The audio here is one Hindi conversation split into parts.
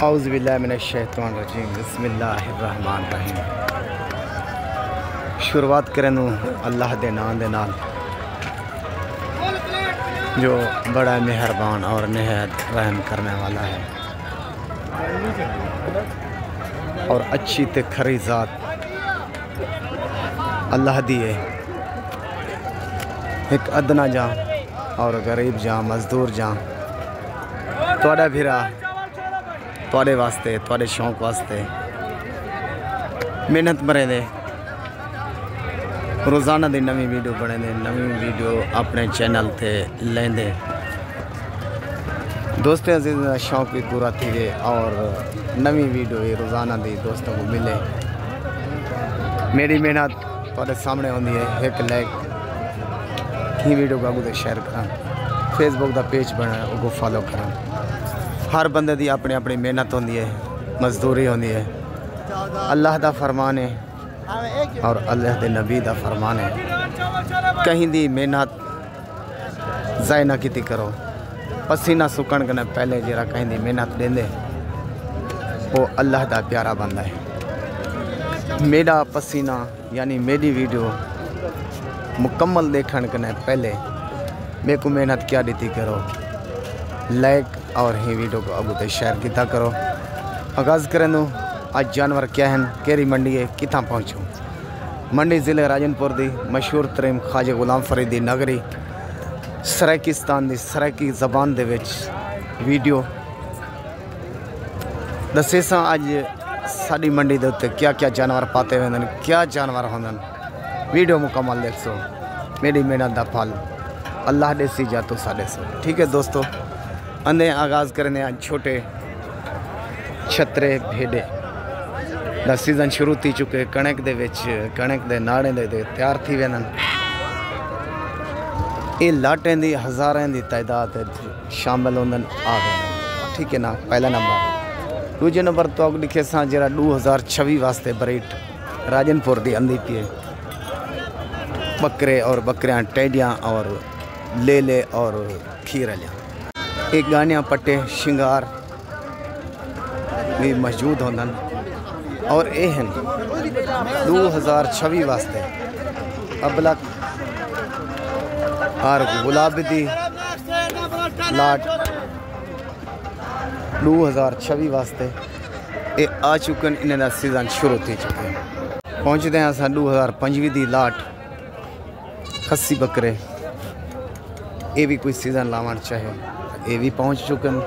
औज़ु बिल्लाहि मिनश्शैतानिर्रजीम बिस्मिल्लाहिर्रहमानिर्रहीम। शुरुआत करें अल्लाह के नाम दे नाल जो बड़ा मेहरबान और निहायत रहम करने वाला है और अच्छी ते खरी ज़ात अल्लाह दी है। एक अदना जा और गरीब जा मजदूर जा तुहाडा भिरा तुहाडे वास्ते तुहाडे शौक वास्ते मेहनत मरे दे रोज़ाना दी नवी वीडियो बने दे नवी वीडियो अपने चैनल ते लेंदे दोस्तों अजीज शौक भी पूरा थी गए और नवी वीडियो रोज़ाना दी दोस्तों को मिले। मेरी मेहनत तुहाडे सामने होंदी है। एक लाइक की वीडियो को आगे शेयर करा, फेसबुक का पेज बना वो फॉलो करा। हर बंदे दी अपनी अपनी मेहनत होंदी है, मजदूरी होंदी है। अल्लाह दा फरमान है और अल्लाह के नबी दा फरमान है कहीं दी मेहनत ज़ाय ना की करो। पसीना सुकण कने पहले जरा कहीं दी मेहनत देंदे वो अल्लाह दा प्यारा बंदा है। मेरा पसीना यानी मेरी वीडियो मुकम्मल देखने कने पहले मेरे को मेहनत क्या दी करो, लाइक और ही वीडियो को आगू तक शेयर किया करो। आगाज़ करें आज जानवर क्या हैं, केरी मंडी है, कितना पहुँचूँ। मंडी ज़िले राजनपुर दी मशहूर तरीन ख्वाजा गुलाम फरीदी नगरी सराइकिस्तान दी सराइकी ज़बान दे विच वीडियो दसे सा अज साड़ी मंडी दे उत्ते क्या क्या जानवर पाते हुए क्या जानवर होंदे। वीडियो मुकम्मल देख सो मेरी मेहनत दा फल अल्लाह देसी जा तो साढ़े सो। ठीक है दोस्तों, अंदे आगाज़ करने आज छोटे छतरे भेड़े दा सीजन शुरू थी चुके। कणक दे विच कणक दे नाड़े दे तैयार थी वेंदन। ये लाटें दी हज़ारें दी तादाद शामिल होंदन आ गए। ठीक है ना, पहला नंबर। दूजे नंबर तो अग लिखे सा जरा 2026 वास्ते बरीट राजनपुर दी अंधी पिए बकरे और बकरियां टेडियां और लेले और खीरलियां। एक गानियाँ पट्टे शिंगार भी मौजूद होंदन और ये हैं 2026 वास्ते अबलक और गुलाब दी लाट 2026 वास्ते ये आ चुके हैं। इन्हें सीजन शुरू थी चुके हैं। पहुँचते हैं असा 2025 दी लाट खस्सी बकरे ये भी कोई सीजन लावन चाहे ये भी पहुँच चुके हैं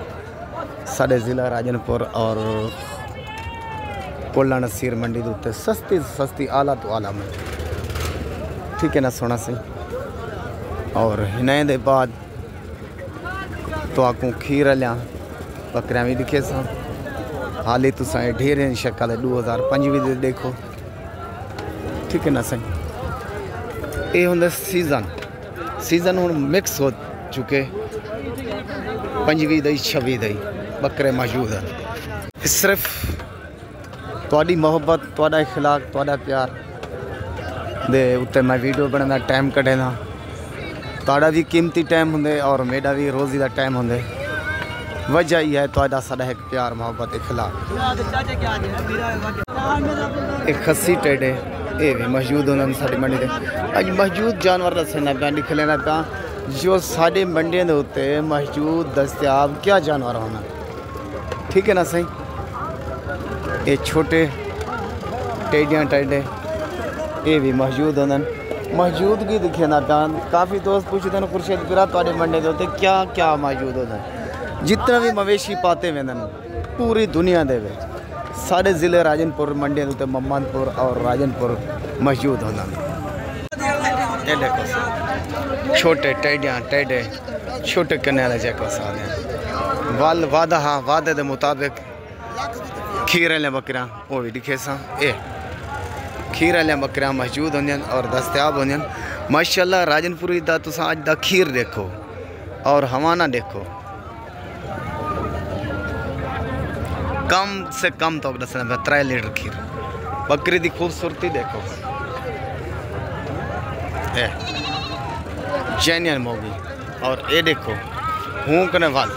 साढ़े ज़िला राजनपुर और कोला नसीर मंडी के उत्ते सस्ती सस्ती आला तो आला मंडी। ठीक है ना, सोना सी। और हिने दे बाद तो आकू खीर लिया बकरियां भी दिखे सा हाली तुसा ढेर शक्ल 2025 दे देखो। ठीक है ना सही। ये होंगे सीजन हूँ मिक्स हो चुके 25 दई 26 दई बकरे मौजूद हैं। सिर्फ तुहाडी मोहब्बत तुहाडा इखलाक तुहाडा प्यार दे उत्ते मैं वीडियो बनाना टाइम कढ़ेना। तुहाडा भी कीमती टाइम होंदे और मेरा भी रोज़ी का टाइम होंदे। वजह ही है तुहाडा साडा एक प्यार मोहब्बत इखलाक। एक खस्सी टेडे ये भी मौजूद होंगे साड़ी मंडी में। अज मौजूद जानवर दसना पाया लिख लेना पाया जो साढ़े मंडियों के उत्ते मौजूद दस्तियाब क्या जानवर होना। ठीक है ना सही। ये छोटे टेडियां टेडे ये भी मौजूद होंगे। मौजूदगी दिखे ना पाया। काफ़ी दोस्त पूछते हैं खुर्शीद बिरा तुहाडे मंडी के उत्ते क्या क्या मौजूद होंगे। जितना भी मवेशी पाते वेंदे पूरी दुनिया दे विच साढ़े ज़िले राजनपुर मंडी के उत्ते मोहम्मदपुर और राजनपुर मौजूद होंगे। ये देखो छोटे टेडियां टेडे छोटे कन्ने वाले जैको साले वाल वादा हाँ वादे के मुताबिक खीर वाले बकरियां वो भी दिखे सा। ये खीर वाले बकरियां मौजूद होंगे और दस्तियाब होंगे। माशाल्लाह राजनपुरी दा तुसा अज दा खीर देखो और हवाना देखो। कम से कम तो दसना 3 लीटर खीर बकरी की खूबसूरती देखो। जेन्युइन मोगी और ये देखो हूँ कने वाल